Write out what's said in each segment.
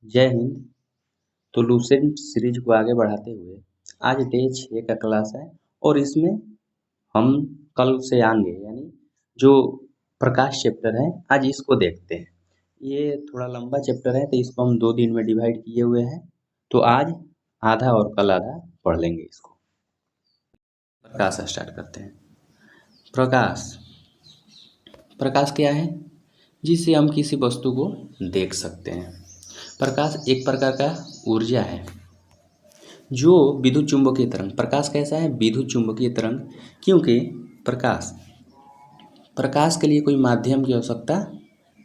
जय हिंद। तो Lucent series को आगे बढ़ाते हुए आज डे 6 का क्लास है और इसमें हम कल से आएंगे यानी जो प्रकाश चैप्टर है आज इसको देखते हैं। ये थोड़ा लंबा चैप्टर है तो इसको हम 2 दिन में डिवाइड किए हुए हैं। तो आज आधा और कल आधा पढ़ लेंगे इसको। प्रकाश स्टार्ट करते हैं। प्रकाश प्रकाश क्या है? जिससे हम किसी वस्तु को देख सकते हैं। प्रकाश एक प्रकार का ऊर्जा है जो विद्युत चुंबकीय तरंग। प्रकाश कैसा है? विद्युत चुंबकीय तरंग। क्योंकि प्रकाश के लिए कोई माध्यम की आवश्यकता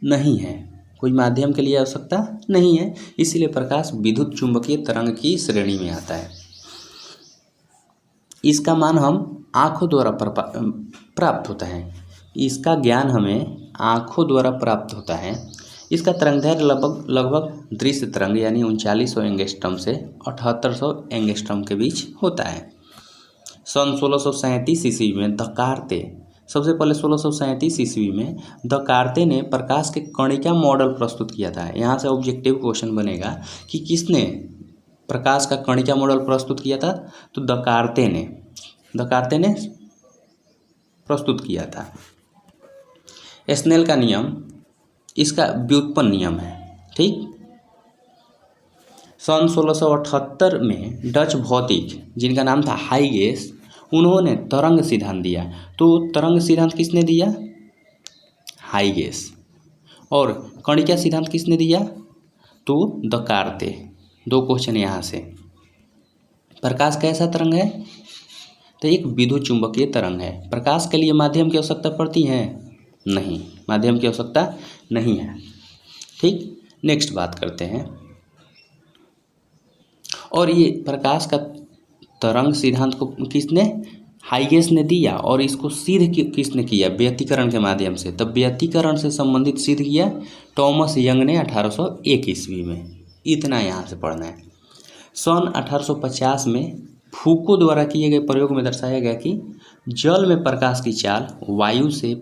नहीं है, कोई माध्यम के लिए आवश्यकता नहीं है, इसलिए प्रकाश विद्युत चुंबकीय तरंग की श्रेणी में आता है। इसका मान हम आँखों द्वारा प्राप्त होता है। इसका ज्ञान हमें आँखों द्वारा प्राप्त होता है। इसका तरंगदैर्घ्य लगभग दृश्य तरंग यानी 3900 एंगस्ट्रॉम से 7800 एंगस्ट्रॉम के बीच होता है। सन 1637 ईस्वी में सबसे पहले 1637 ईस्वी में दकार्ते ने प्रकाश के कणिका मॉडल प्रस्तुत किया था। यहाँ से ऑब्जेक्टिव क्वेश्चन बनेगा कि किसने प्रकाश का कणिका मॉडल प्रस्तुत किया था? तो दकार्ते ने प्रस्तुत किया था। स्नेल का नियम इसका व्युत्पन्न नियम है। ठीक। सन 1678 में डच भौतिक जिनका नाम था हाइगेस, उन्होंने तरंग सिद्धांत दिया। तो तरंग सिद्धांत किसने दिया? हाइगेस। और कणिका सिद्धांत किसने दिया? तो दकार्ते। 2 क्वेश्चन यहाँ से। प्रकाश कैसा तरंग है? तो एक विद्युत चुंबकीय तरंग है। प्रकाश के लिए माध्यम की आवश्यकता पड़ती है? नहीं, माध्यम की आवश्यकता नहीं है। ठीक। नेक्स्ट बात करते हैं। और ये प्रकाश का तरंग सिद्धांत को किसने? हाइगेस ने दिया। और इसको सिद्ध किसने किया? व्यतिकरण के माध्यम से। तब व्यतिकरण से संबंधित सिद्ध किया थॉमस यंग ने 1801 ईस्वी में। इतना यहाँ से पढ़ना है। सन 1850 में फूको द्वारा किए गए प्रयोग में दर्शाया गया कि जल में प्रकाश की चाल वायु से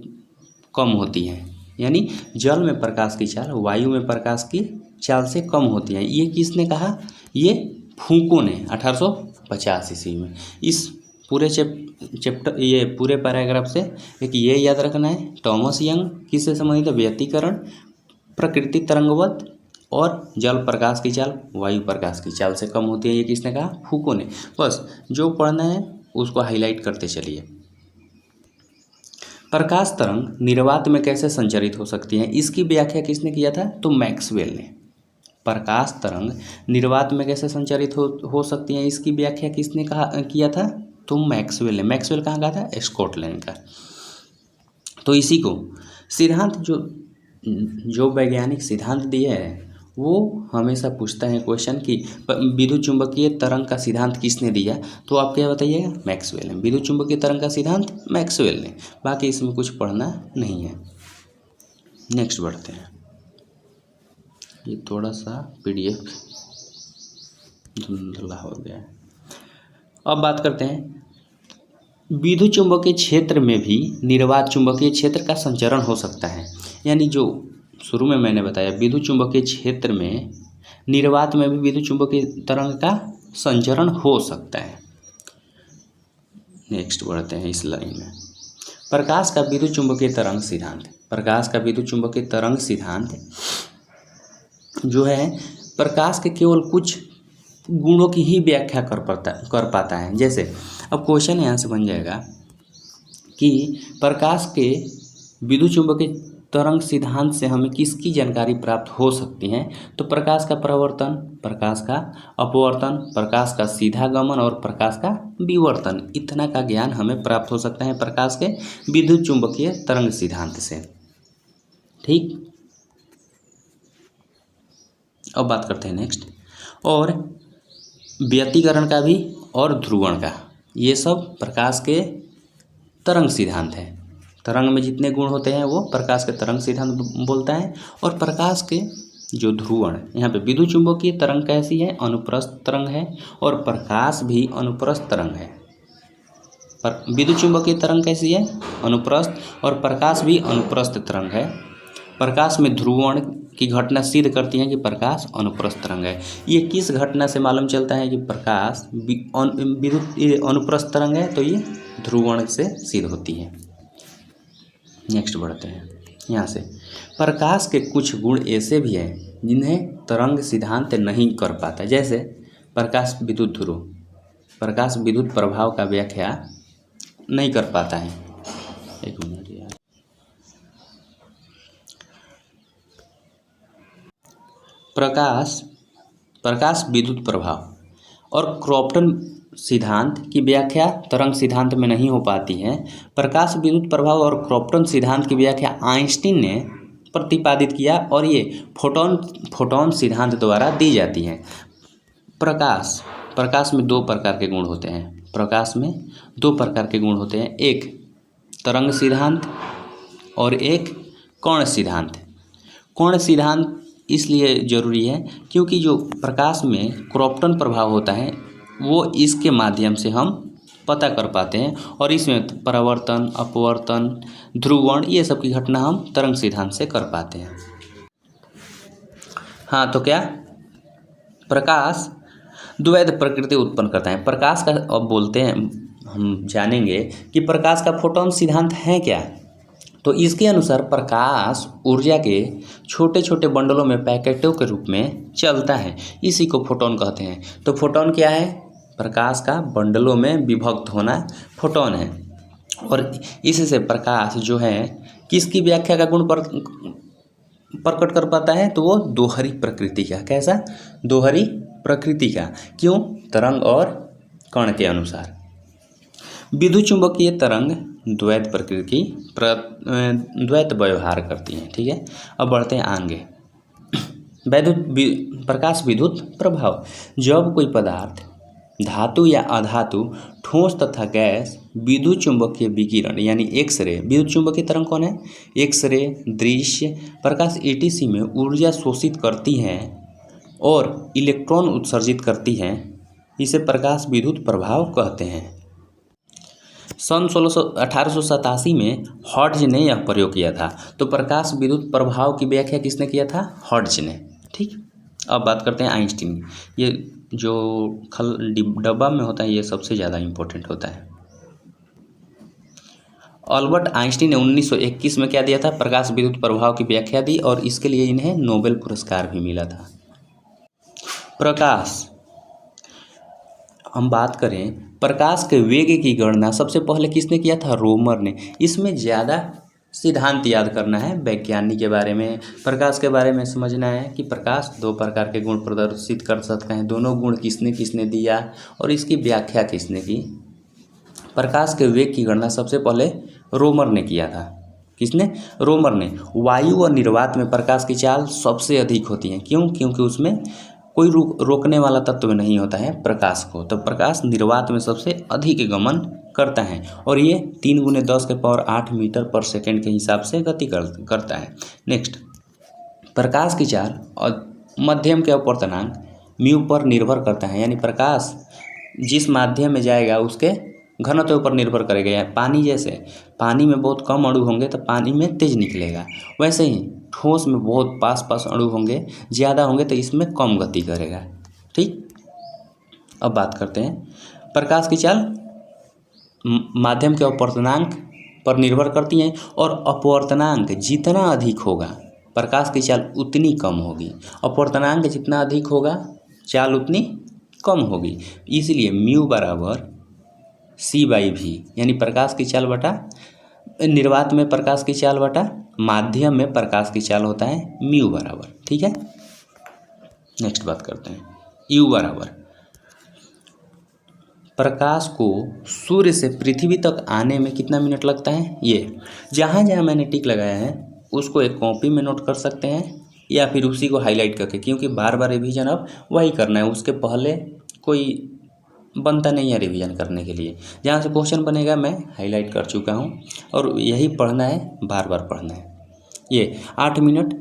कम होती है। यानी जल में प्रकाश की चाल वायु में प्रकाश की चाल से कम होती है। ये किसने कहा? ये फूको ने 1850 ईस्वी में। इस पूरे चैप्टर ये पूरे पैराग्राफ से एक ये याद रखना है, थॉमस यंग किससे संबंधित है? व्यतिकरण, प्रकृति तरंगवत और जल प्रकाश की चाल वायु प्रकाश की चाल से कम होती है। ये किसने कहा? फूको ने। बस जो पढ़ना है उसको हाईलाइट करते चलिए। प्रकाश तरंग निर्वात में कैसे संचरित हो सकती है, इसकी व्याख्या किसने किया था? तो मैक्सवेल ने। प्रकाश तरंग निर्वात में कैसे संचरित हो सकती है, इसकी व्याख्या किसने किया था? तो मैक्सवेल ने। मैक्सवेल कहाँ का था? स्कॉटलैंड का। तो इसी को सिद्धांत जो वैज्ञानिक सिद्धांत दिए हैं वो हमेशा पूछता है क्वेश्चन कि विद्युत चुंबकीय तरंग का सिद्धांत किसने दिया? तो आप क्या बताइएगा? मैक्सवेल ने। विद्युत चुंबकीय तरंग का सिद्धांत मैक्सवेल ने। बाकी इसमें कुछ पढ़ना नहीं है। नेक्स्ट बढ़ते हैं। ये थोड़ा सा PDF धुंधला हो गया है। अब बात करते हैं विद्युत चुंबकीय क्षेत्र में भी निर्वात चुंबकीय क्षेत्र का संचरण हो सकता है। यानी जो शुरू में मैंने बताया विद्युत चुंबकीय क्षेत्र में निर्वात में भी विद्युत चुंबकीय तरंग का संचरण हो सकता है। नेक्स्ट बढ़ते हैं इस लाइन में। प्रकाश का विद्युत चुंबकीय तरंग सिद्धांत। प्रकाश का विद्युत चुंबकीय तरंग सिद्धांत जो है प्रकाश के केवल कुछ गुणों की ही व्याख्या कर पाता है। जैसे अब क्वेश्चन यहाँ से बन जाएगा कि प्रकाश के विद्युत चुंबकीय तरंग सिद्धांत से हमें किसकी जानकारी प्राप्त हो सकती है? तो प्रकाश का परावर्तन, प्रकाश का अपवर्तन, प्रकाश का सीधा गमन और प्रकाश का विवर्तन, इतना का ज्ञान हमें प्राप्त हो सकता है प्रकाश के विद्युत चुंबकीय तरंग सिद्धांत से। ठीक। अब बात करते हैं नेक्स्ट। और व्यतिकरण का भी और ध्रुवण का, ये सब प्रकाश के तरंग सिद्धांत है। तरंग में जितने गुण होते हैं वो प्रकाश के तरंग सिद्धांत बोलता है। और प्रकाश के जो ध्रुवण, यहाँ पे विद्युत चुंबकीय तरंग कैसी है? अनुप्रस्थ तरंग है। और प्रकाश भी अनुप्रस्थ तरंग है। विद्युत चुंबकीय तरंग कैसी है? अनुप्रस्थ। और प्रकाश भी अनुप्रस्थ तरंग है। प्रकाश में ध्रुवण की घटना सिद्ध करती है कि प्रकाश अनुप्रस्थ तरंग है। ये किस घटना से मालूम चलता है कि प्रकाश विद्युत अनुप्रस्थ तरंग है? तो ये ध्रुवण से सिद्ध होती है। नेक्स्ट बढ़ते हैं यहाँ से। प्रकाश के कुछ गुण ऐसे भी हैं जिन्हें तरंग सिद्धांत नहीं कर पाता, जैसे प्रकाश विद्युत ध्रुव, प्रकाश विद्युत प्रभाव का व्याख्या नहीं कर पाता है। एक मिनट यार, प्रकाश विद्युत प्रभाव और क्रॉम्पटन सिद्धांत की व्याख्या तरंग सिद्धांत में नहीं हो पाती है। प्रकाश विद्युत प्रभाव और क्रॉम्पटन सिद्धांत की व्याख्या आइंस्टीन ने प्रतिपादित किया और ये फोटॉन सिद्धांत द्वारा दी जाती है। प्रकाश में दो प्रकार के गुण होते हैं। प्रकाश में दो प्रकार के गुण होते हैं, एक तरंग सिद्धांत और एक कर्ण सिद्धांत। कर्ण सिद्धांत इसलिए जरूरी है क्योंकि जो प्रकाश में क्रॉम्पटन प्रभाव होता है वो इसके माध्यम से हम पता कर पाते हैं और इसमें परावर्तन, अपवर्तन, ध्रुवण ये सब की घटना हम तरंग सिद्धांत से कर पाते हैं। हाँ, तो क्या प्रकाश द्वैध प्रकृति उत्पन्न करता है। प्रकाश का अब बोलते हैं, हम जानेंगे कि प्रकाश का फोटॉन सिद्धांत है क्या। तो इसके अनुसार प्रकाश ऊर्जा के छोटे छोटे बंडलों में पैकेटों के रूप में चलता है, इसी को फोटॉन कहते हैं। तो फोटॉन क्या है? प्रकाश का बंडलों में विभक्त होना फोटॉन है। और इससे प्रकाश जो है किसकी व्याख्या का गुण प्रकट कर पाता है? तो वो दोहरी प्रकृति का। कैसा? दोहरी प्रकृति का। क्यों? तरंग और कण के अनुसार। विद्युत चुंबकीय तरंग द्वैत प्रकृति द्वैत व्यवहार करती हैं। ठीक है, अब बढ़ते हैं आगे। प्रकाश विद्युत प्रभाव। जब कोई पदार्थ, धातु या अधातु, ठोस तथा गैस विद्युत चुंबकीय विकिरण यानी एक्सरे, विद्युत चुंबकीय तरंग कौन है? एक्सरे, दृश्य, प्रकाश etc में ऊर्जा शोषित करती हैं और इलेक्ट्रॉन उत्सर्जित करती हैं, इसे प्रकाश विद्युत प्रभाव कहते हैं। सन 1887 में हॉर्ट्ज ने यह प्रयोग किया था। तो प्रकाश विद्युत प्रभाव की व्याख्या किसने किया था? हॉर्ट्ज ने। ठीक, अब बात करते हैं आइंस्टीन। ये जो डब्बा में होता है ये सबसे ज़्यादा इम्पोर्टेंट होता है। अल्बर्ट आइंस्टीन ने 1921 में क्या दिया था? प्रकाश विद्युत प्रभाव की व्याख्या दी और इसके लिए इन्हें नोबेल पुरस्कार भी मिला था। प्रकाश, हम बात करें प्रकाश के वेग की गणना सबसे पहले किसने किया था? रोमर ने। इसमें ज़्यादा सिद्धांत याद करना है, वैज्ञानिक के बारे में, प्रकाश के बारे में समझना है कि प्रकाश दो प्रकार के गुण प्रदर्शित कर सकते हैं, दोनों गुण किसने किसने दिया और इसकी व्याख्या किसने की। प्रकाश के वेग की गणना सबसे पहले रोमर ने किया था। किसने? रोमर ने। वायु और निर्वात में प्रकाश की चाल सबसे अधिक होती है। क्यों? क्योंकि उसमें कोई रोकने वाला तत्व नहीं होता है प्रकाश को, तो प्रकाश निर्वात में सबसे अधिक गमन करता है और ये 3 × 10⁸ मीटर पर सेकेंड के हिसाब से गति करता है। नेक्स्ट, प्रकाश की चाल और मध्यम के अपवर्तनांक म्यू पर निर्भर करता है, यानी प्रकाश जिस माध्यम में जाएगा उसके घनत्व पर निर्भर करेगा। पानी जैसे, पानी में बहुत कम अणु होंगे तो पानी में तेज निकलेगा, वैसे ही ठोस में बहुत पास अणु होंगे, ज़्यादा होंगे तो इसमें कम गति करेगा। ठीक, अब बात करते हैं प्रकाश की चाल माध्यम के अपवर्तनांक पर निर्भर करती हैं और अपवर्तनांक जितना अधिक होगा प्रकाश की चाल उतनी कम होगी, अपवर्तनांक जितना अधिक होगा चाल उतनी कम होगी। इसलिए म्यू बराबर c/v, यानी प्रकाश की चाल बटा निर्वात में प्रकाश की चाल बटा माध्यम में प्रकाश की चाल होता है म्यू बराबर। ठीक है, नेक्स्ट बात करते हैं यू बराबर। प्रकाश को सूर्य से पृथ्वी तक आने में कितना मिनट लगता है? ये जहाँ जहाँ मैंने टिक लगाया है उसको एक कॉपी में नोट कर सकते हैं या फिर उसी को हाईलाइट करके, क्योंकि बार बार रिवीजन अब वही करना है, उसके पहले कोई बनता नहीं है रिवीजन करने के लिए। जहाँ से क्वेश्चन बनेगा मैं हाईलाइट कर चुका हूँ और यही पढ़ना है, बार बार पढ़ना है। ये 8 मिनट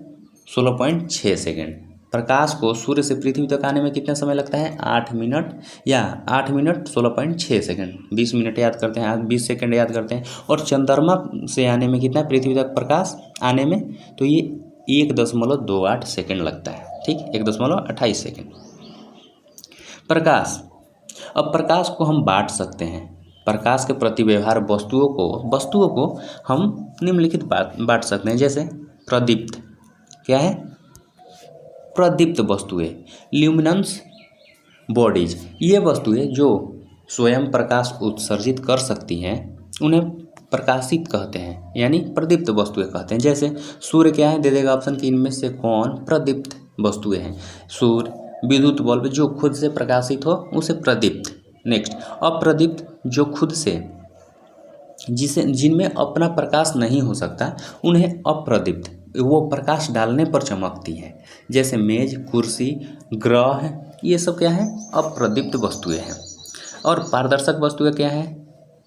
16.6 सेकेंड। प्रकाश को सूर्य से पृथ्वी तक आने में कितना समय लगता है? 8 मिनट या 8 मिनट 16.6 सेकेंड। 20 मिनट याद करते हैं, 20 सेकेंड याद करते हैं। और चंद्रमा से आने में कितना, पृथ्वी तक प्रकाश आने में, तो ये 1.28 सेकेंड लगता है। ठीक, 1.28 सेकेंड। प्रकाश, अब प्रकाश को हम बांट सकते हैं। प्रकाश के प्रति व्यवहार वस्तुओं को हम निम्नलिखित बांट सकते हैं। जैसे प्रदीप्त, क्या है? प्रदीप्त वस्तुएं, ल्यूमिनस बॉडीज, ये वस्तुएं जो स्वयं प्रकाश उत्सर्जित कर सकती हैं उन्हें प्रकाशित कहते हैं, यानी प्रदीप्त वस्तुएं कहते हैं। जैसे सूर्य क्या है, दे देगा ऑप्शन कि इनमें से कौन प्रदीप्त वस्तुएं हैं। सूर्य, विद्युत बल्ब जो खुद से प्रकाशित हो उसे प्रदीप्त। नेक्स्ट, अप्रदीप्त, जो खुद से जिनमें अपना प्रकाश नहीं हो सकता उन्हें अप्रदीप्त, वो प्रकाश डालने पर चमकती है। जैसे मेज, कुर्सी, ग्रह, ये सब क्या है? अप्रदीप्त वस्तुएं हैं। और पारदर्शक वस्तुएं क्या है?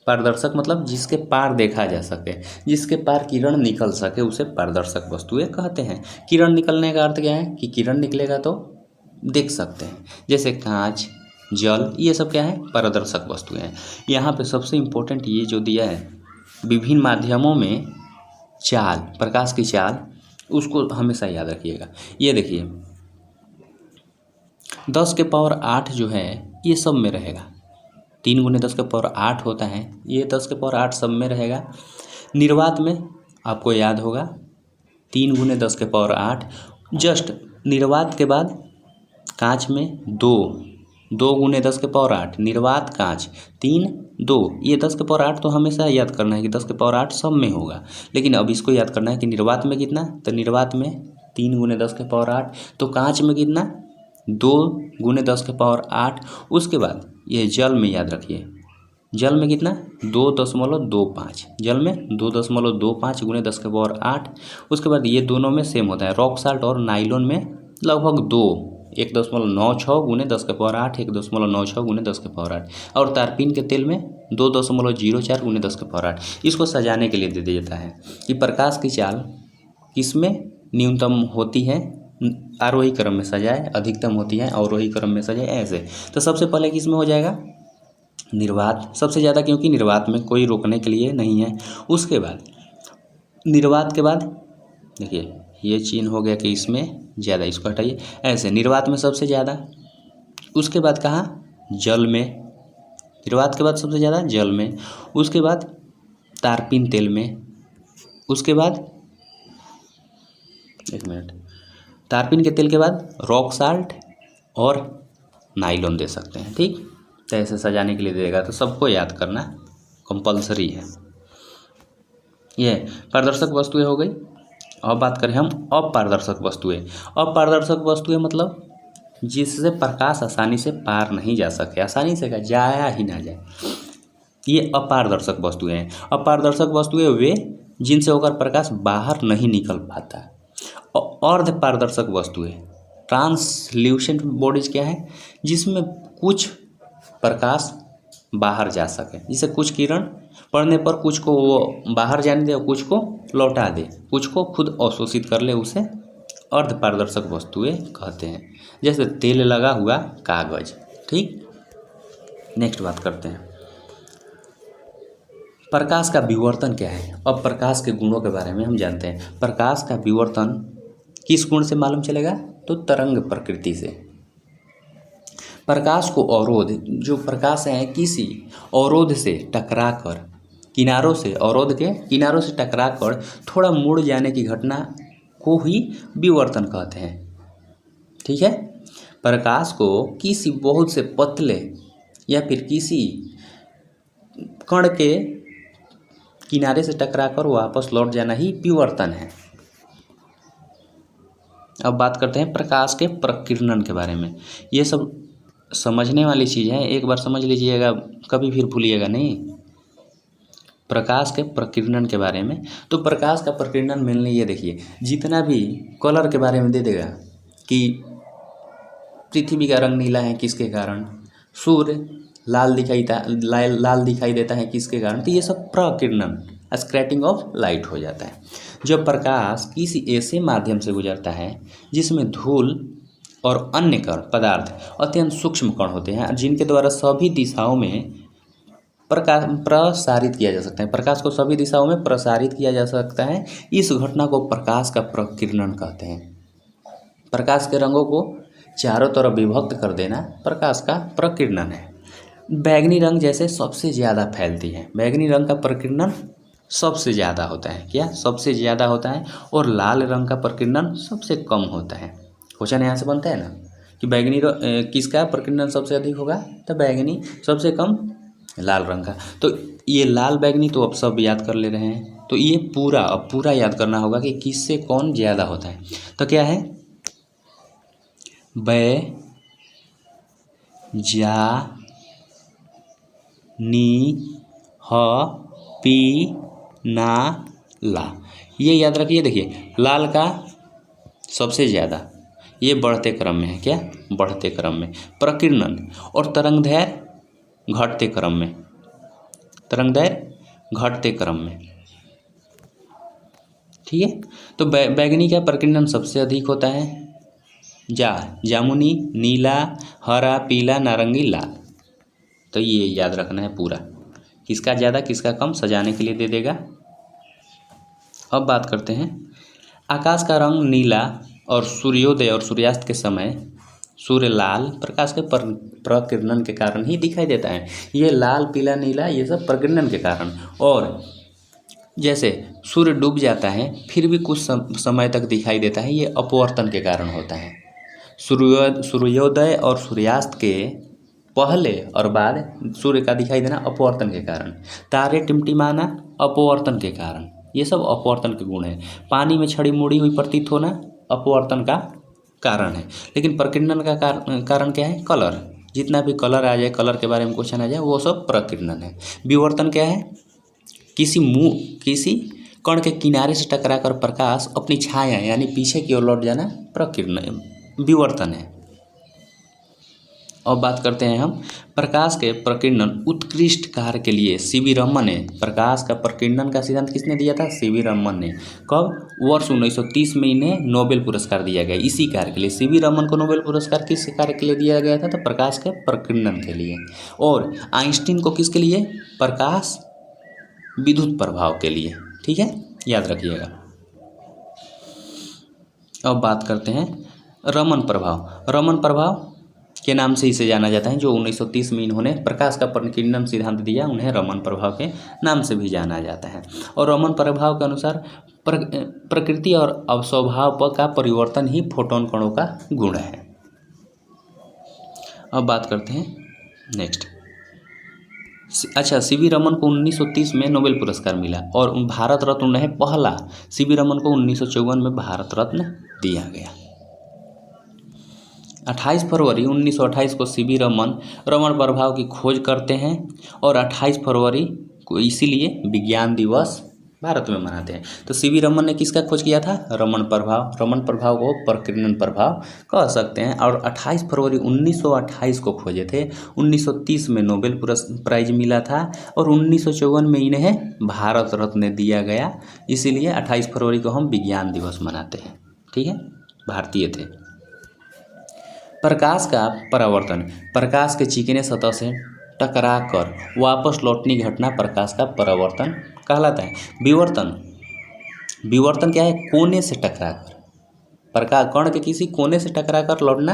पारदर्शक मतलब जिसके पार देखा जा सके, जिसके पार किरण निकल सके, उसे पारदर्शक वस्तुएं कहते हैं। किरण निकलने का अर्थ क्या है? कि किरण निकलेगा तो देख सकते हैं। जैसे कांच, जल, ये सब क्या है? पारदर्शक वस्तुएं हैं। यहाँ पे सबसे इम्पोर्टेंट ये जो दिया है, विभिन्न माध्यमों में चाल, प्रकाश की चाल, उसको हमेशा याद रखिएगा। ये देखिए 10 के पावर 8 जो है ये सब में रहेगा। 3 × 10 के पावर 8 होता है, ये 10 के पावर 8 सब में रहेगा। निर्वात में आपको याद होगा 3 × 10 के पावर 8, जस्ट निर्वात के बाद कांच में 2 × 10 के पावर 8, निर्वात कांच 3 2, ये 10 के पावर 8 तो हमेशा याद करना है कि 10 के पावर 8 सब में होगा। लेकिन अब इसको याद करना है कि निर्वात में कितना, तो निर्वात में 3 × 10 के पावर 8, तो कांच में कितना, 2 × 10 के पावर 8। उसके बाद ये जल में याद रखिए, जल में कितना, 2.25, जल में 2.25 × 10 के पावर 8। उसके बाद ये दोनों में सेम होता है, रॉक साल्ट और नाइलॉन में लगभग 2, 1.96 × 10 के पावर 8, 1.96 × 10 के पावर 8। और तारपीन के तेल में 2.04 × 10 के पावर 8। इसको सजाने के लिए दे दिया जाता है कि प्रकाश की चाल किसमें न्यूनतम होती है, आरोही क्रम में सजाए, अधिकतम होती है अवरोही क्रम में सजाए, ऐसे। तो सबसे पहले किसमें हो जाएगा, निर्वात सबसे ज़्यादा, क्योंकि निर्वात में कोई रोकने के लिए नहीं है। उसके बाद निर्वात के बाद देखिए ये चिन्ह हो गया कि इसमें ज़्यादा, इसको हटाइए, ऐसे निर्वात में सबसे ज़्यादा। उसके बाद कहाँ, जल में, निर्वात के बाद सबसे ज़्यादा जल में। उसके बाद तारपीन तेल में। उसके बाद एक मिनट, तारपीन के तेल के बाद रॉक साल्ट और नाइलॉन दे सकते हैं। ठीक, तो ऐसे सजाने के लिए देगा, तो सबको याद करना कंपलसरी है। ये पारदर्शक वस्तुएं हो गई। अब बात करें हम अपारदर्शक वस्तुएं। अपारदर्शक वस्तुएं मतलब जिससे प्रकाश आसानी से पार नहीं जा सके, आसानी से जाया ही ना जाए, ये अपारदर्शक वस्तुएं हैं। अपारदर्शक वस्तुएं वे जिनसे होकर प्रकाश बाहर नहीं निकल पाता। अर्ध पारदर्शक वस्तुएं, ट्रांसल्यूसेंट बॉडीज क्या है, जिसमें कुछ प्रकाश बाहर जा सके, जिसे कुछ किरण पड़ने पर कुछ को वो बाहर जाने दे और कुछ को लौटा दे, कुछ को खुद अवशोषित कर ले, उसे अर्ध पारदर्शक वस्तुएं कहते हैं। जैसे तेल लगा हुआ कागज। ठीक, नेक्स्ट बात करते हैं प्रकाश का विवर्तन क्या है। अब प्रकाश के गुणों के बारे में हम जानते हैं। प्रकाश का विवर्तन किस गुण से मालूम चलेगा, तो तरंग प्रकृति से। प्रकाश को अवरोध, जो प्रकाश है किसी अवरोध से टकराकर, किनारों से, अवरोध के किनारों से टकराकर थोड़ा मुड़ जाने की घटना को ही विवर्तन कहते हैं। ठीक है, प्रकाश को किसी बहुत से पतले या फिर किसी कण के किनारे से टकराकर वापस लौट जाना ही विवर्तन है। अब बात करते हैं प्रकाश के प्रकीर्णन के बारे में। ये सब समझने वाली चीज़ है, एक बार समझ लीजिएगा, कभी फिर भूलिएगा नहीं। प्रकाश के प्रकीर्णन के बारे में, तो प्रकाश का प्रकीर्णन मेनली ये देखिए, जितना भी कलर के बारे में दे देगा कि पृथ्वी का रंग नीला है किसके कारण, सूर्य लाल दिखाई देता है किसके कारण, तो ये सब प्रकीर्णन, स्कैटरिंग ऑफ लाइट हो जाता है। जब प्रकाश किसी ऐसे माध्यम से गुजरता है जिसमें धूल और अन्य कण पदार्थ अत्यंत सूक्ष्म कण होते हैं, जिनके द्वारा सभी दिशाओं में प्रसारित किया जा सकता है। प्रकाश को सभी दिशाओं में प्रसारित किया जा सकता है। इस घटना को प्रकाश का प्रकीर्णन कहते हैं। प्रकाश के रंगों को चारों तरफ विभक्त कर देना प्रकाश का प्रकीर्णन है। बैंगनी रंग जैसे सबसे ज़्यादा फैलती है, बैंगनी रंग का प्रकीर्णन सबसे ज़्यादा होता है। क्या? सबसे ज़्यादा होता है। और लाल रंग का प्रकीर्णन सबसे कम होता है। क्वेश्चन यहाँ से बनता है ना कि बैंगनी किसका प्रकीर्णन सबसे अधिक होगा? तो बैंगनी, सबसे कम लाल रंग का। तो ये लाल बैंगनी तो अब सब याद कर ले रहे हैं, तो ये अब पूरा याद करना होगा कि किससे कौन ज़्यादा होता है। तो क्या है? ला, ये याद रखिए। देखिए लाल का सबसे ज़्यादा, ये बढ़ते क्रम में है। क्या? बढ़ते क्रम में। प्रकीर्णन और तरंगदैर्घ्य घटते क्रम में, तरंगदैर्घ्य घटते क्रम में। ठीक है। तो बैंगनी का प्रकीर्णन सबसे अधिक होता है। जामुनी, नीला, हरा, पीला, नारंगी, लाल। तो ये याद रखना है पूरा, किसका ज़्यादा किसका कम, सजाने के लिए दे देगा। अब बात करते हैं आकाश का रंग नीला और सूर्योदय और सूर्यास्त के समय सूर्य लाल प्रकाश के प्रकीर्णन के कारण ही दिखाई देता है। ये लाल, पीला, नीला ये सब प्रकीर्णन के कारण। और जैसे सूर्य डूब जाता है फिर भी कुछ समय तक दिखाई देता है, ये अपवर्तन के कारण होता है। सूर्योदय और सूर्यास्त के पहले और बाद सूर्य का दिखाई देना अपवर्तन के कारण। तारे टिमटिमाना अपवर्तन के कारण। ये सब अपवर्तन के गुण हैं। पानी में छड़ी मुड़ी हुई प्रतीत होना अपवर्तन का कारण है। लेकिन प्रकीर्णन का कारण क्या है? कलर। जितना भी कलर आ जाए, कलर के बारे में क्वेश्चन आ जाए, वो सब प्रकीर्णन है। विवर्तन क्या है? किसी कण के किनारे से टकराकर प्रकाश अपनी छाया यानी पीछे की ओर लौट जाना प्रकीर्णन, विवर्तन है। अब बात करते हैं हम प्रकाश के प्रकीर्णन उत्कृष्ट कार्य के लिए सीवी रमन ने, प्रकाश का प्रकीर्णन का सिद्धांत किसने दिया था? सीवी रमन ने। कब? वर्ष 1930 में इन्हें नोबेल पुरस्कार दिया गया इसी कार्य के लिए। सीवी रमन को नोबेल पुरस्कार किस कार्य के लिए दिया गया था? तो प्रकाश के प्रकीर्णन के लिए। और आइंस्टीन को किसके लिए? प्रकाश विद्युत प्रभाव के लिए। ठीक है, याद रखिएगा। अब बात करते हैं रमन प्रभाव। रमन प्रभाव के नाम से इसे जाना जाता है। जो 1930 में इन्होंने प्रकाश का प्रकीर्णन सिद्धांत दिया, उन्हें रमन प्रभाव के नाम से भी जाना जाता है। और रमन प्रभाव के अनुसार प्रकृति और स्वभाव का परिवर्तन ही फोटोन कणों का गुण है। अब बात करते हैं नेक्स्ट। अच्छा, सीवी रमन को 1930 में नोबेल पुरस्कार मिला और भारत रत्न उन्हें पहला, सीवी रमन को 1954 में भारत रत्न दिया गया। 28 फरवरी 1928 को सीवी रमन रमन प्रभाव की खोज करते हैं और 28 फरवरी को इसीलिए विज्ञान दिवस भारत में मनाते हैं। तो सीवी रमन ने किसका खोज किया था? रमन प्रभाव। रमन प्रभाव को प्रकीर्णन प्रभाव कह सकते हैं। और 28 फरवरी 1928 को खोजे थे। 1930 में नोबेल प्राइज मिला था और 1954 में इन्हें भारत रत्न दिया गया। इसीलिए 28 फरवरी को हम विज्ञान दिवस मनाते हैं। ठीक है, भारतीय थे। प्रकाश का परावर्तन, प्रकाश के चिकने सतह से टकरा कर वापस लौटने की घटना प्रकाश का परावर्तन कहलाता है। विवर्तन क्या है? कोने से टकराकर, प्रकाश कण के किसी कोने से टकराकर लौटना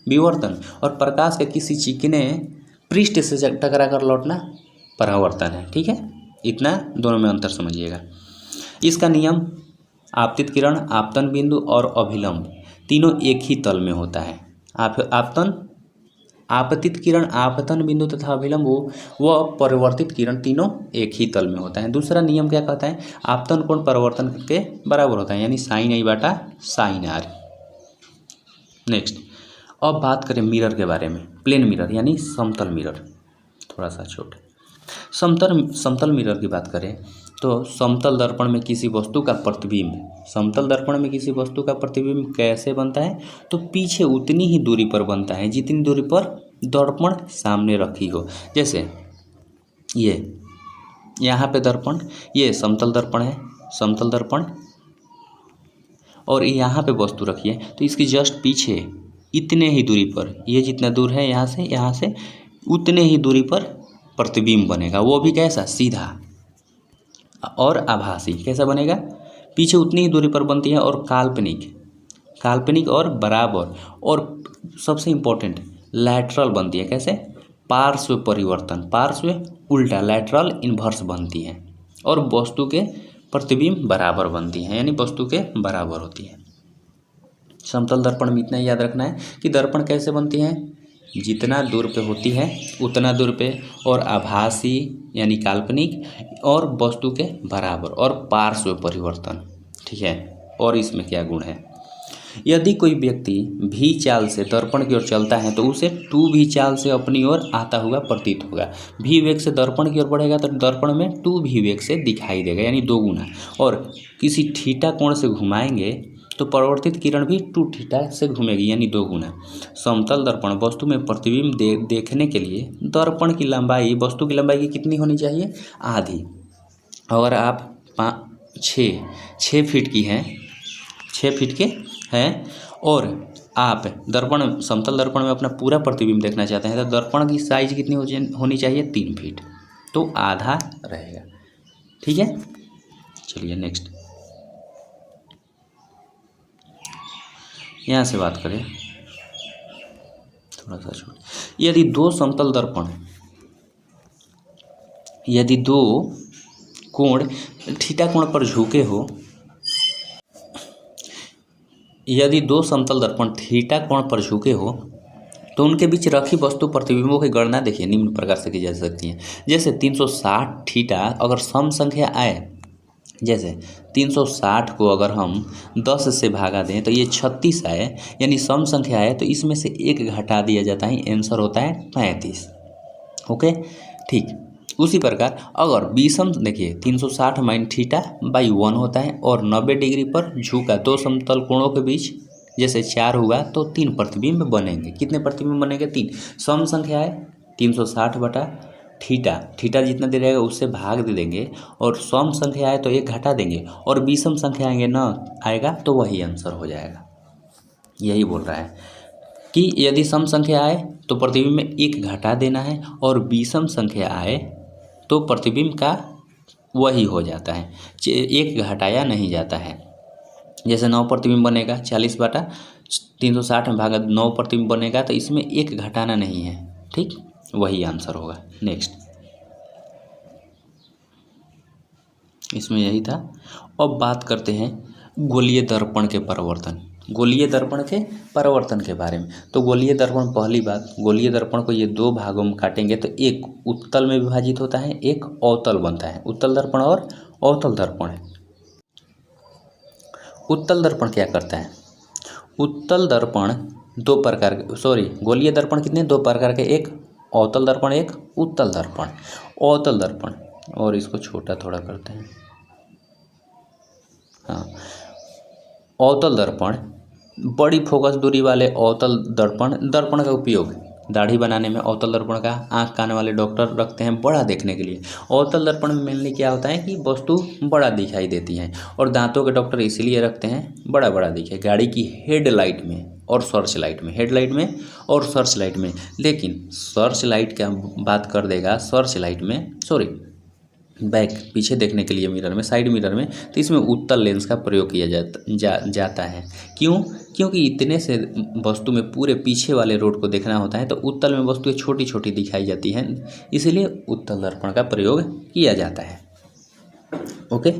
विवर्तन, और प्रकाश के किसी चिकने पृष्ठ से टकराकर लौटना परावर्तन है। ठीक है, इतना दोनों में अंतर समझिएगा। इसका नियम आपतित किरण, आपतन बिंदु और अभिलंब तीनों एक ही तल में होता है। आपतित किरण, आपतन बिंदु तथा अभिलंब व परिवर्तित किरण तीनों एक ही तल में होता है। दूसरा नियम क्या कहता है? आपतन कोण परिवर्तन के बराबर होता है, यानी साइन आई बटा साइन आर। नेक्स्ट, अब बात करें मिरर के बारे में। प्लेन मिरर यानी समतल मिरर, थोड़ा सा छोटे समतल मिरर की बात करें तो समतल दर्पण में किसी वस्तु का प्रतिबिंब, समतल दर्पण में किसी वस्तु का प्रतिबिंब कैसे बनता है? तो पीछे उतनी ही दूरी पर बनता है जितनी दूरी पर दर्पण सामने रखी हो। जैसे ये यहाँ पे दर्पण, ये समतल दर्पण है, समतल दर्पण, और यहाँ पे वस्तु रखी है तो इसकी जस्ट पीछे इतने ही दूरी पर, ये जितना दूर है यहाँ से उतने ही दूरी पर प्रतिबिंब बनेगा, वो भी कैसा, सीधा और आभासी। कैसा बनेगा, पीछे उतनी ही दूरी पर बनती है और काल्पनिक और बराबर, और सबसे इम्पोर्टेंट लैटरल बनती है। कैसे, पार्श्व परिवर्तन, पार्श्व उल्टा, लैटरल इन्वर्स बनती है, और वस्तु के प्रतिबिंब बराबर बनती हैं, यानी वस्तु के बराबर होती है। समतल दर्पण में इतना याद रखना है कि दर्पण कैसे बनती हैं, जितना दूर पे होती है उतना दूर पे, और आभासी यानी काल्पनिक, और वस्तु के बराबर, और पार्श्व परिवर्तन। ठीक है, और इसमें क्या गुण है, यदि कोई व्यक्ति भी चाल से दर्पण की ओर चलता है तो उसे टू भी चाल से अपनी ओर आता हुआ प्रतीत होगा। भी वेग से दर्पण की ओर बढ़ेगा तो दर्पण में टू भी वेग से दिखाई देगा, यानी 2 गुना। और किसी थीटा कोण से घुमाएंगे तो परावर्तित किरण भी 2 थीटा से घूमेगी, यानी 2 गुना। समतल दर्पण वस्तु में प्रतिबिंब देखने के लिए दर्पण की लंबाई, वस्तु की लंबाई की कितनी होनी चाहिए, आधी। अगर आप 6 फीट की हैं, 6 फीट के हैं, और आप दर्पण, समतल दर्पण में अपना पूरा प्रतिबिंब देखना चाहते हैं, तो दर्पण की साइज कितनी होनी चाहिए, 3 फीट, तो आधा रहेगा। ठीक है, चलिए नेक्स्ट, यहाँ से बात करें थोड़ा सा छोड़। यदि दो कोण थीटा कोण पर झुके हो, यदि 2 समतल दर्पण थीटा कोण पर झुके हो तो उनके बीच रखी वस्तु प्रतिबिंबों की गणना देखिए निम्न प्रकार से की जा सकती है। जैसे 360 थीटा अगर सम संख्या आए, जैसे 360 को अगर हम 10 से भागा दें तो ये 36 आए, यानी सम संख्या आए, तो इसमें से 1 घटा दिया जाता है, आंसर होता है 35। ओके, ठीक। उसी प्रकार अगर विषम, देखिए 360 माइन थीटा बाई 1 होता है, और 90 डिग्री पर झुका 2 समतल कोणों के बीच जैसे 4 हुआ तो 3 प्रतिबिंब बनेंगे। कितने प्रतिबिंब बनेंगे, 3। सम संख्या है 360 बटा थीटा जितना दे रहेगा उससे भाग दे देंगे, और सम संख्या आए तो 1 घटा देंगे, और विषम संख्या आएंगे ना आएगा तो वही आंसर हो जाएगा। यही बोल रहा है कि यदि सम संख्या आए तो प्रतिबिंब में 1 घटा देना है, और विषम संख्या आए तो प्रतिबिंब का वही हो जाता है, 1 घटाया नहीं जाता है। जैसे 9 प्रतिबिंब बनेगा, 40 बटा 360 में भागा 9 प्रतिबिंब बनेगा, तो इसमें 1 घटाना नहीं है। ठीक, वही आंसर होगा। नेक्स्ट, इसमें यही था। अब बात करते हैं गोलीय दर्पण के परावर्तन, गोलीय दर्पण के परावर्तन के बारे में। तो गोलीय दर्पण, पहली बात, गोलीय दर्पण को ये 2 भागों में काटेंगे तो एक उत्तल में विभाजित होता है, एक अवतल बनता है। उत्तल दर्पण और अवतल दर्पण है। उत्तल दर्पण क्या करता है, उत्तल दर्पण 2 प्रकार के, गोलीय दर्पण कितने, 2 प्रकार के, एक अवतल दर्पण, एक उत्तल दर्पण। अवतल दर्पण, और इसको छोटा थोड़ा करते हैं, हाँ। अवतल दर्पण, बड़ी फोकस दूरी वाले अवतल दर्पण का उपयोग दाढ़ी बनाने में अवतल दर्पण का आँख कान वाले डॉक्टर रखते हैं बड़ा देखने के लिए। अवतल दर्पण में मेनली क्या होता है कि वस्तु बड़ा दिखाई देती है, और दांतों के डॉक्टर इसीलिए रखते हैं बड़ा दिखे, गाड़ी की हेडलाइट में और सर्च लाइट में, हेडलाइट में और सर्च लाइट में। लेकिन सर्च लाइट क्या बात कर देगा, सर्च लाइट में बैक पीछे देखने के लिए मिरर में, साइड मिरर में, तो इसमें उत्तल लेंस का प्रयोग किया जाता है। क्यों, क्योंकि इतने से वस्तु में पूरे पीछे वाले रोड को देखना होता है, तो उत्तल में वस्तुएं छोटी छोटी दिखाई जाती हैं, इसलिए उत्तल दर्पण का प्रयोग किया जाता है। ओके,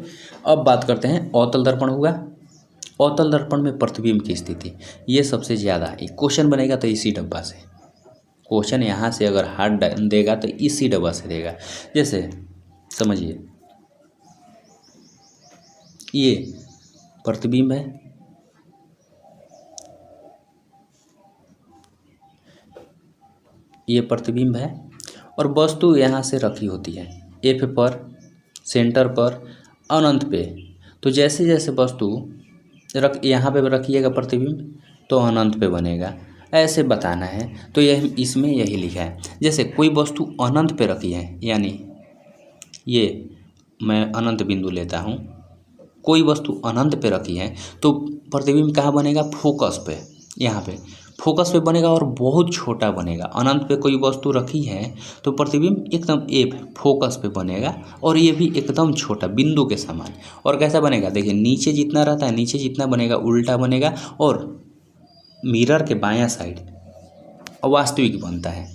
अब बात करते हैं अवतल दर्पण हुआ। अवतल दर्पण में प्रतिबिंब की स्थिति, ये सबसे ज़्यादा क्वेश्चन बनेगा तो इसी डब्बा से, क्वेश्चन यहाँ से अगर हार्ड देगा तो इसी डब्बा से देगा। जैसे समझिए, ये प्रतिबिंब है, ये प्रतिबिंब है, और वस्तु यहाँ से रखी होती है एफ पर, सेंटर पर, अनंत पे। तो जैसे जैसे वस्तु यहाँ पे रखिएगा प्रतिबिंब तो अनंत पे बनेगा, ऐसे बताना है। तो यह इसमें यही लिखा है। जैसे कोई वस्तु अनंत पे रखी है, यानी ये मैं अनंत बिंदु लेता हूँ, कोई वस्तु अनंत पे रखी है तो प्रतिबिंब कहाँ बनेगा, फोकस पे, यहाँ पे फोकस पे बनेगा और बहुत छोटा बनेगा। अनंत पे कोई वस्तु रखी है तो प्रतिबिंब एकदम एफ फोकस पे बनेगा और ये भी एकदम छोटा बिंदु के समान। और कैसा बनेगा देखिए, नीचे जितना रहता है नीचे जितना बनेगा उल्टा बनेगा और मिरर के बायां साइड वास्तविक बनता है।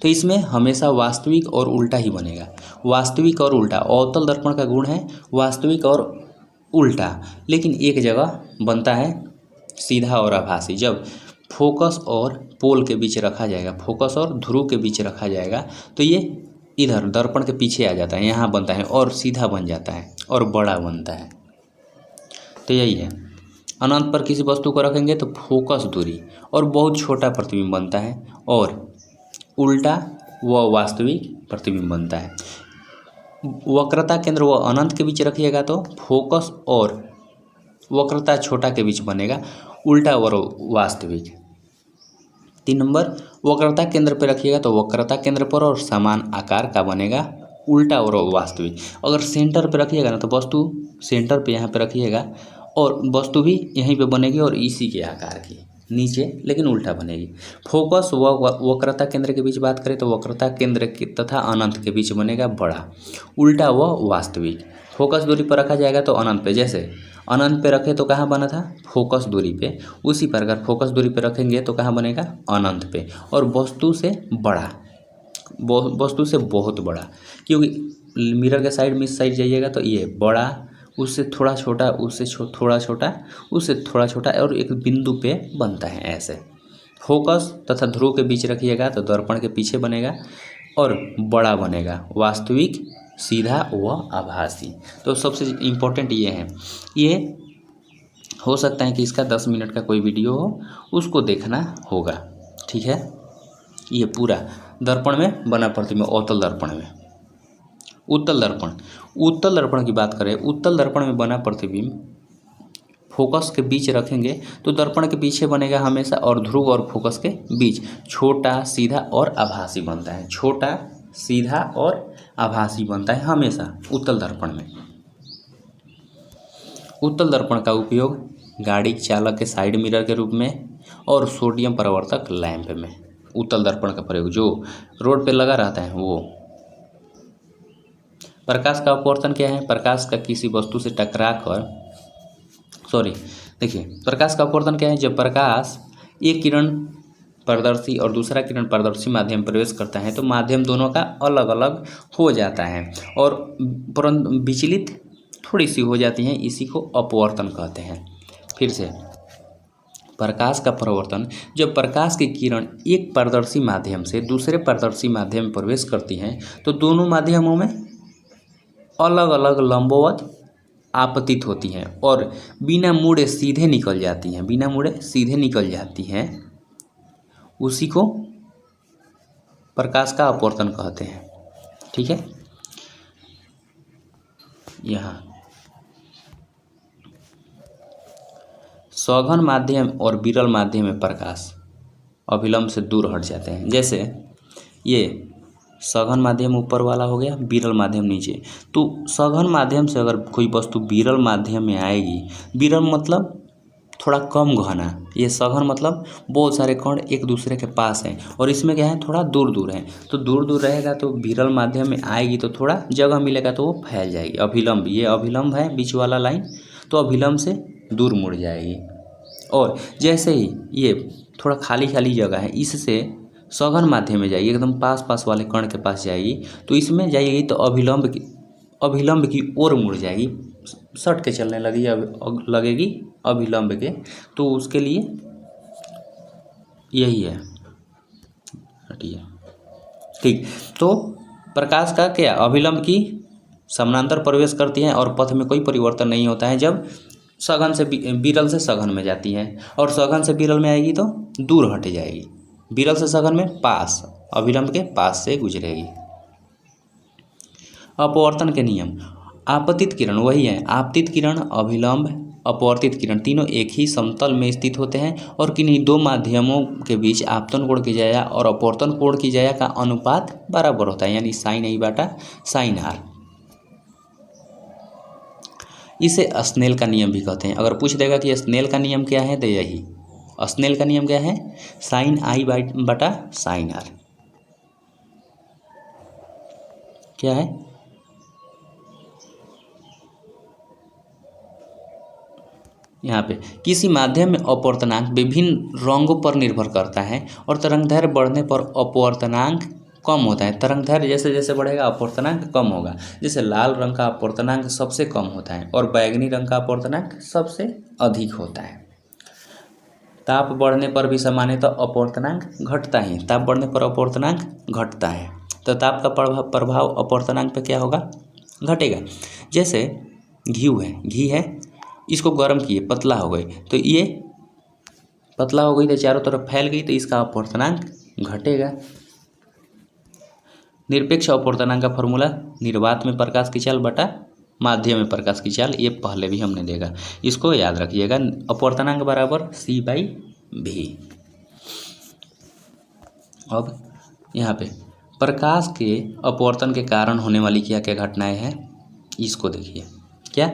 तो इसमें हमेशा वास्तविक और उल्टा ही बनेगा, वास्तविक और उल्टा। अवतल दर्पण का गुण है वास्तविक और उल्टा, लेकिन एक जगह बनता है सीधा और आभासी। जब फोकस और पोल के बीच रखा जाएगा, फोकस और ध्रुव के बीच रखा जाएगा तो ये इधर दर्पण के पीछे आ जाता है, यहाँ बनता है और सीधा बन जाता है और बड़ा बनता है। तो यही है, अनंत पर किसी वस्तु को रखेंगे तो फोकस दूरी और बहुत छोटा प्रतिबिंब बनता है और उल्टा व वास्तविक प्रतिबिंब बनता है। वक्रता केंद्र व अनंत के बीच रखिएगा तो फोकस और वक्रता छोटा के बीच बनेगा, उल्टा और वास्तविक। 3 नंबर, वक्रता केंद्र पर रखिएगा तो वक्रता केंद्र पर और समान आकार का बनेगा, उल्टा और वास्तविक। अगर सेंटर पे रखिएगा ना तो वस्तु सेंटर पे यहाँ पे रखिएगा और वस्तु भी यहीं पे बनेगी और इसी के आकार की नीचे, लेकिन उल्टा बनेगी। फोकस व वक्रता केंद्र के बीच बात करें तो वक्रता केंद्र के तथा अनंत के बीच बनेगा बड़ा, उल्टा व वास्तविक। फोकस दूरी पर रखा जाएगा तो अनंत पे, जैसे अनंत पे रखे तो कहाँ बना था फोकस दूरी पे, उसी प्रकार फोकस दूरी पे रखेंगे तो कहाँ बनेगा अनंत पे। और वस्तु से बड़ा, वस्तु से बहुत बड़ा, क्योंकि मिरर के साइड में इस साइड जाइएगा तो ये बड़ा, उससे थोड़ा छोटा, उससे थोड़ा छोटा, उससे थोड़ा छोटा और एक बिंदु पे बनता है ऐसे। फोकस तथा ध्रुव के बीच रखिएगा तो दर्पण के पीछे बनेगा और बड़ा बनेगा, वास्तविक, सीधा व आभासी। तो सबसे इम्पोर्टेंट ये है। ये हो सकता है कि इसका 10 मिनट का कोई वीडियो हो, उसको देखना होगा, ठीक है। ये पूरा दर्पण में बना प्रतिबिंब, अवतल दर्पण में। उत्तल दर्पण, उत्तल दर्पण की बात करें, उत्तल दर्पण में बना प्रतिबिंब फोकस के बीच रखेंगे तो दर्पण के पीछे बनेगा हमेशा और ध्रुव और फोकस के बीच छोटा, सीधा और आभासी बनता है, छोटा, सीधा और आभासी बनता है हमेशा उत्तल दर्पण में। उत्तल दर्पण का उपयोग गाड़ी चालक के साइड मिरर के रूप में और सोडियम परावर्तक लैंप में उत्तल दर्पण का प्रयोग जो रोड पे लगा रहता है वो। प्रकाश का अपवर्तन क्या है, प्रकाश का किसी वस्तु से टकरा कर, देखिए प्रकाश का अपवर्तन क्या है, जब प्रकाश एक किरण पारदर्शी और दूसरा किरण पारदर्शी माध्यम प्रवेश करता है तो माध्यम दोनों का अलग अलग हो जाता है और परंतु विचलित थोड़ी सी हो जाती हैं, इसी को अपवर्तन कहते हैं। फिर से, प्रकाश का परावर्तन, जब प्रकाश की किरण एक पारदर्शी माध्यम से दूसरे पारदर्शी माध्यम में प्रवेश करती हैं तो दोनों माध्यमों में अलग अलग लंबवत आपतित होती हैं और बिना मुड़े सीधे निकल जाती हैं, बिना मुड़े सीधे निकल जाती हैं, उसी को प्रकाश का अपवर्तन कहते हैं, ठीक है। यहाँ सघन माध्यम और विरल माध्यम में प्रकाश अभिलंब से दूर हट जाते हैं। जैसे ये सघन माध्यम ऊपर वाला हो गया, विरल माध्यम नीचे। तो सघन माध्यम से अगर कोई वस्तु विरल माध्यम में आएगी, विरल मतलब थोड़ा कम घना, ये सघन मतलब बहुत सारे कण एक दूसरे के पास हैं और इसमें क्या है थोड़ा दूर दूर है। तो दूर दूर रहेगा तो विरल माध्यम में आएगी तो थोड़ा जगह मिलेगा तो वो फैल जाएगी। अभिलंब, ये अभिलंब है बीच वाला लाइन, तो अभिलंब से दूर मुड़ जाएगी। और जैसे ही ये थोड़ा खाली खाली जगह है, इससे सघन माध्यम में जाएगी, एकदम पास पास वाले कण के पास जाएगी, तो इसमें जाएगी तो अभिलंब की ओर मुड़ जाएगी, सट के चलने लगेगी अभिलंब के। तो उसके लिए यही है, हटिए, ठीक। तो प्रकाश का क्या, अभिलंब की समानांतर प्रवेश करती हैं और पथ में कोई परिवर्तन नहीं होता है जब सघन से विरल से सघन में जाती है, और सघन से विरल में आएगी तो दूर हट जाएगी, विरल से सघन में पास, अभिलंब के पास से गुजरेगी। अपवर्तन के नियम, आपतित किरण वही है, आपतित किरण, अभिलंब, अपवर्तित किरण तीनों एक ही समतल में स्थित होते हैं और किन्हीं दो माध्यमों के बीच आपतन कोण की जाया और अपवर्तन कोण की जाया का अनुपात बराबर होता है, यानी साइन आई बटा साइन आर। इसे स्नेल का नियम भी कहते हैं। अगर पूछ देगा कि स्नेल का नियम क्या है तो यही स्नेल का नियम क्या है, साइन आई बटा साइन आर। क्या है, यहाँ पे किसी माध्यम में अपवर्तनांक विभिन्न रंगों पर निर्भर करता है और तरंगदैर्घ्य बढ़ने पर अपवर्तनांक कम होता है। तरंगदैर्घ्य जैसे जैसे बढ़ेगा अपवर्तनांक कम होगा। जैसे लाल रंग का अपवर्तनांक सबसे कम होता है और बैगनी रंग का अपवर्तनांक सबसे अधिक होता है। ताप बढ़ने पर भी सामान्यतः अपवर्तनांक घटता है, ताप बढ़ने पर अपवर्तनांक घटता है, तो ताप का प्रभाव अपवर्तनांक पे क्या होगा, घटेगा। जैसे घी है, इसको गर्म किए, पतला हो गई, तो ये पतला हो गई तो चारों तरफ फैल गई, तो इसका अपवर्तनांक घटेगा। निरपेक्ष अपवर्तनांक का फॉर्मूला निर्वात में प्रकाश की चाल बटा माध्यम में प्रकाश की चाल, ये पहले भी हमने देखा, इसको याद रखिएगा। अपवर्तनांक बराबर C/V। अब यहाँ पे प्रकाश के अपवर्तन के कारण होने वाली क्या क्या घटनाएं हैं, इसको देखिए। क्या,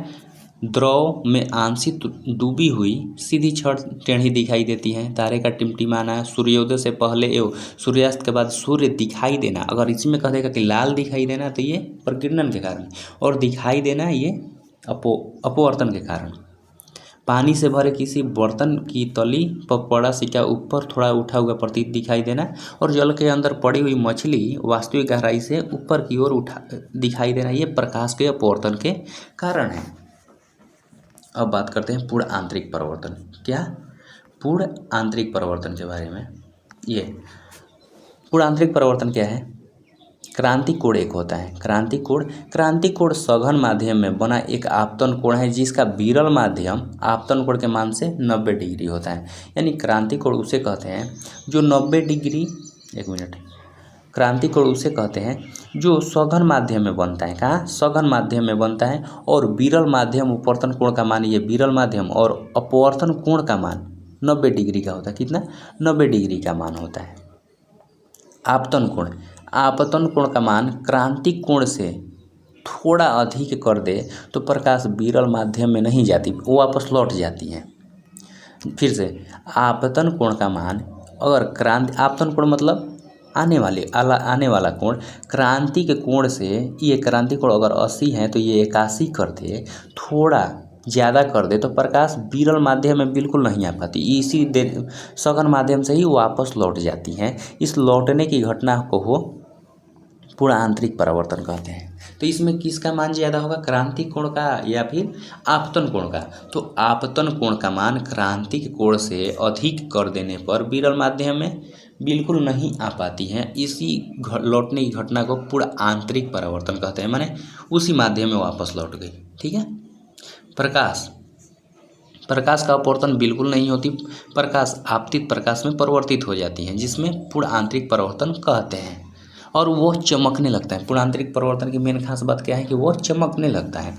द्रव में आंशिक डूबी हुई सीधी छड़ टेढ़ी दिखाई देती है, तारे का टिमटिमाना, सूर्योदय से पहले एवं सूर्यास्त के बाद सूर्य दिखाई देना। अगर इसमें कह देगा कि लाल दिखाई देना तो ये प्रकीर्णन के कारण, और दिखाई देना ये अपवर्तन के कारण। पानी से भरे किसी बर्तन की तली पर पड़ा सिक्का ऊपर थोड़ा उठा हुआ प्रतीत दिखाई देना, और जल के अंदर पड़ी हुई मछली वास्तविक गहराई से ऊपर की ओर उठा दिखाई देना, ये प्रकाश के अपवर्तन के कारण है। अब बात करते हैं पूर्ण आंतरिक परावर्तन। क्या, पूर्ण आंतरिक परावर्तन के बारे में। ये पूर्ण आंतरिक परावर्तन क्या है, क्रांति कोण एक होता है। क्रांति कोण सघन माध्यम में बना एक आपतन कोण है जिसका विरल माध्यम आपतन कोण के मान से 90 डिग्री होता है। यानी क्रांति कोण उसे कहते हैं जो 90 डिग्री, क्रांति कोण उसे कहते हैं जो सघन माध्यम में बनता है। कहाँ, सघन माध्यम में बनता है। और विरल माध्यम अपवर्तन कोण का मान, ये विरल माध्यम और अपवर्तन कोण का मान 90 डिग्री का होता है। कितना, 90 डिग्री का मान होता है। आपतन कोण का मान क्रांति कोण से थोड़ा अधिक कर दे तो प्रकाश विरल माध्यम में नहीं जाती, वो वापस लौट जाती है। फिर से, आपतन कोण का मान अगर आपतन कोण मतलब आने वाला कोण, क्रांति के कोण से ये क्रांति कोण अगर 80 है तो ये 81 कर दे, थोड़ा ज़्यादा कर दे, तो प्रकाश विरल माध्यम में बिल्कुल नहीं आ पाती, इसी देर सघन माध्यम से ही वापस लौट जाती है। इस लौटने की घटना को पूर्ण आंतरिक परावर्तन कहते हैं। तो इसमें किसका मान ज़्यादा होगा, क्रांति कोण का या फिर आपतन कोण का। तो आपतन कोण का मान क्रांति के कोण से अधिक कर देने पर विरल माध्यम में बिल्कुल नहीं आ पाती हैं, इसी लौटने की घटना को पूर्ण आंतरिक परावर्तन कहते हैं, माने उसी माध्यम में वापस लौट गई। ठीक है। प्रकाश का अपवर्तन बिल्कुल नहीं होती, प्रकाश आपतित प्रकाश में परिवर्तित हो जाती है, जिसमें पूर्ण आंतरिक परावर्तन कहते हैं, और वो चमकने लगता है। पूर्ण आंतरिक परावर्तन की मेन खास बात क्या है कि वो चमकने लगता है।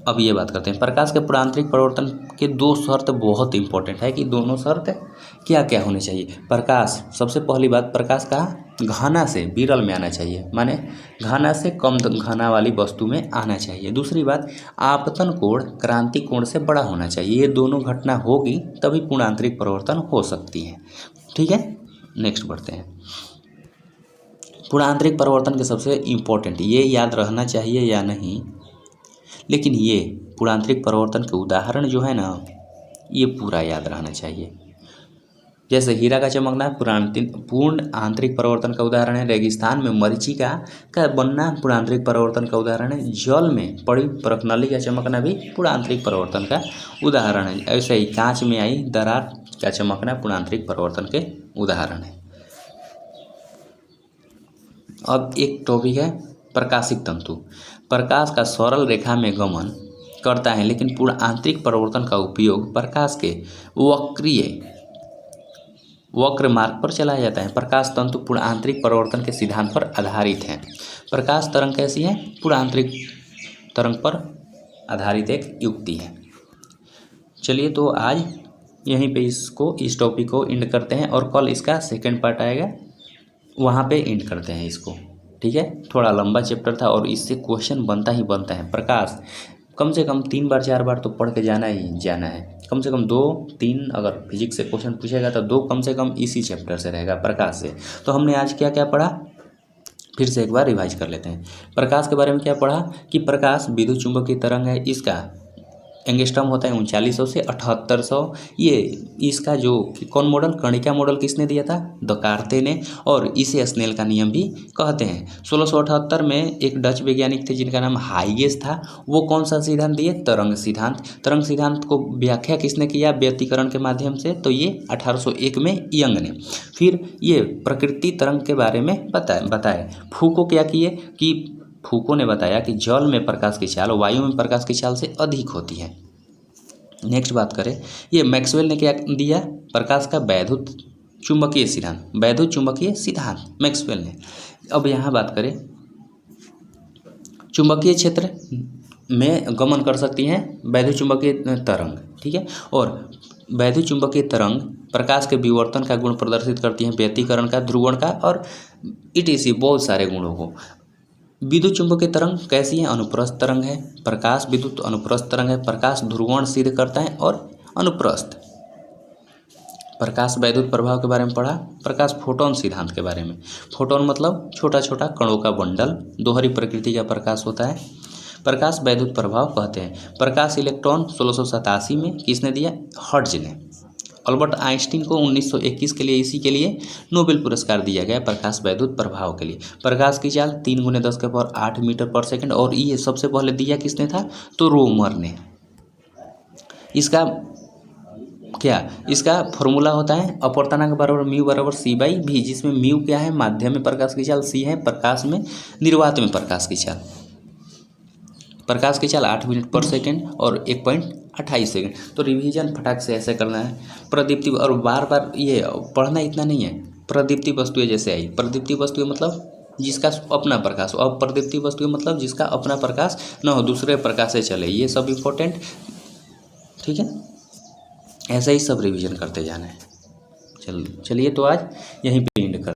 अब ये बात करते हैं प्रकाश के पूर्ण आंतरिक परावर्तन के 2 शर्त बहुत इंपॉर्टेंट है कि दोनों शर्त क्या क्या होने चाहिए। प्रकाश, सबसे पहली बात, प्रकाश का घना से विरल में आना चाहिए, माने घना से कम घना वाली वस्तु में आना चाहिए। दूसरी बात, आपतन कोण क्रांति कोण से बड़ा होना चाहिए। ये दोनों घटना होगी तभी पूर्ण आंतरिक परावर्तन हो सकती है। ठीक है, नेक्स्ट बढ़ते हैं। पूर्ण आंतरिक परावर्तन के सबसे इम्पोर्टेंट, ये याद रहना चाहिए या नहीं, लेकिन ये पूर्ण आंतरिक परावर्तन के उदाहरण जो है ना, ये पूरा याद रहना चाहिए। जैसे हीरा का चमकना पूर्ण आंतरिक परावर्तन का उदाहरण है। रेगिस्तान में मरीचिका का बनना पूर्ण आंतरिक परावर्तन का उदाहरण है। जल में पड़ी परखनली का चमकना भी पूर्ण आंतरिक परावर्तन का उदाहरण है। ऐसे ही कांच में आई दरार का चमकना पूर्ण आंतरिक परावर्तन के उदाहरण है। अब एक टॉपिक है प्रकाशिक तंतु। प्रकाश का सरल रेखा में गमन करता है, लेकिन पूर्ण आंतरिक परावर्तन का उपयोग प्रकाश के वक्र मार्ग पर चलाया जाता है। प्रकाश तंतु पूर्ण आंतरिक परावर्तन के सिद्धांत पर आधारित है। प्रकाश तरंग कैसी है, पूर्ण आंतरिक तरंग पर आधारित एक युक्ति है। चलिए तो आज यहीं पे इस टॉपिक को एंड करते हैं, और कल इसका सेकंड पार्ट आएगा, वहाँ पे एंड करते हैं इसको। ठीक है, थोड़ा लंबा चैप्टर था और इससे क्वेश्चन बनता ही बनता है। प्रकाश कम से कम 3 बार 4 बार तो पढ़ के जाना ही जाना है, कम से कम 2-3, अगर फिजिक्स से क्वेश्चन पूछेगा तो 2 कम से कम इसी चैप्टर से रहेगा, प्रकाश से। तो हमने आज क्या क्या पढ़ा, फिर से एक बार रिवाइज कर लेते हैं। प्रकाश के बारे में क्या पढ़ा कि प्रकाश विद्युत चुंबकीय तरंग है, इसका एंगस्ट्रॉम होता है 3900 से 7800। ये इसका जो कौन मॉडल, कणिका मॉडल किसने दिया था, दकार्ते ने, और इसे स्नेल का नियम भी कहते हैं। 1678 में एक डच वैज्ञानिक थे जिनका नाम हाइगेस था, वो कौन सा सिद्धांत दिए, तरंग सिद्धांत। तरंग सिद्धांत को व्याख्या किसने किया, व्यतिकरण के माध्यम से, तो ये 1801 में यंग ने। फिर ये प्रकृति तरंग के बारे में बताए। फूको क्या किए कि फूको ने बताया कि जल में प्रकाश की चाल वायु में प्रकाश की चाल से अधिक होती है। नेक्स्ट बात करें, ये मैक्सवेल ने क्या दिया, प्रकाश का वैद्युत चुंबकीय सिद्धांत, वैद्युत चुंबकीय सिद्धांत मैक्सवेल ने। अब यहाँ बात करें, चुंबकीय क्षेत्र में गमन कर सकती हैं वैद्युत चुंबकीय तरंग, ठीक है। और वैद्युत चुंबकीय तरंग प्रकाश के विवर्तन का गुण प्रदर्शित करती हैं, व्यतिकरण का, ध्रुवण का, और इटीसी बहुत सारे गुणों को। विद्युत चुंबकीय तरंग कैसी है, अनुप्रस्थ तरंग है। प्रकाश विद्युत अनुप्रस्थ तरंग है। प्रकाश ध्रुवण सिद्ध करता है और अनुप्रस्थ। प्रकाश वैद्युत प्रभाव के बारे में पढ़ा। प्रकाश फोटोन सिद्धांत के बारे में, फोटोन मतलब छोटा छोटा कणों का बंडल, दोहरी प्रकृति का प्रकाश होता है, प्रकाश वैद्युत प्रभाव कहते हैं। प्रकाश इलेक्ट्रॉन 1687 में किसने दिया, हर्ट्ज ने। अल्बर्ट आइंस्टीन को 1921 के लिए इसी के लिए नोबेल पुरस्कार दिया गया, प्रकाश वैद्युत प्रभाव के लिए। प्रकाश की चाल 3 × 10⁸ मीटर पर सेकंड, और ये सबसे पहले दिया किसने था, तो रोमर ने। इसका क्या, इसका फॉर्मूला होता है अपवर्तनांक बराबर म्यू बराबर c/v, जिसमें म्यू क्या है, माध्यम में प्रकाश की चाल, c है प्रकाश में निर्वात में प्रकाश की चाल। प्रकाश की चाल 8 मिनट पर सेकेंड और 1.28 सेकेंड। तो रिवीजन फटाक से ऐसे करना है। प्रदीप्ति, और बार बार ये पढ़ना इतना नहीं है। प्रदीप्ति वस्तुएं जैसे आई, प्रदीप्ति वस्तुएं मतलब जिसका अपना प्रकाश, और प्रदीप्ति वस्तुएं मतलब जिसका अपना प्रकाश न हो, दूसरे प्रकाश से चले, ये सब इम्पोर्टेंट, ठीक है। ऐसा ही सब रिवीजन करते जाना है। चलिए तो आज यहीं पे एंड कर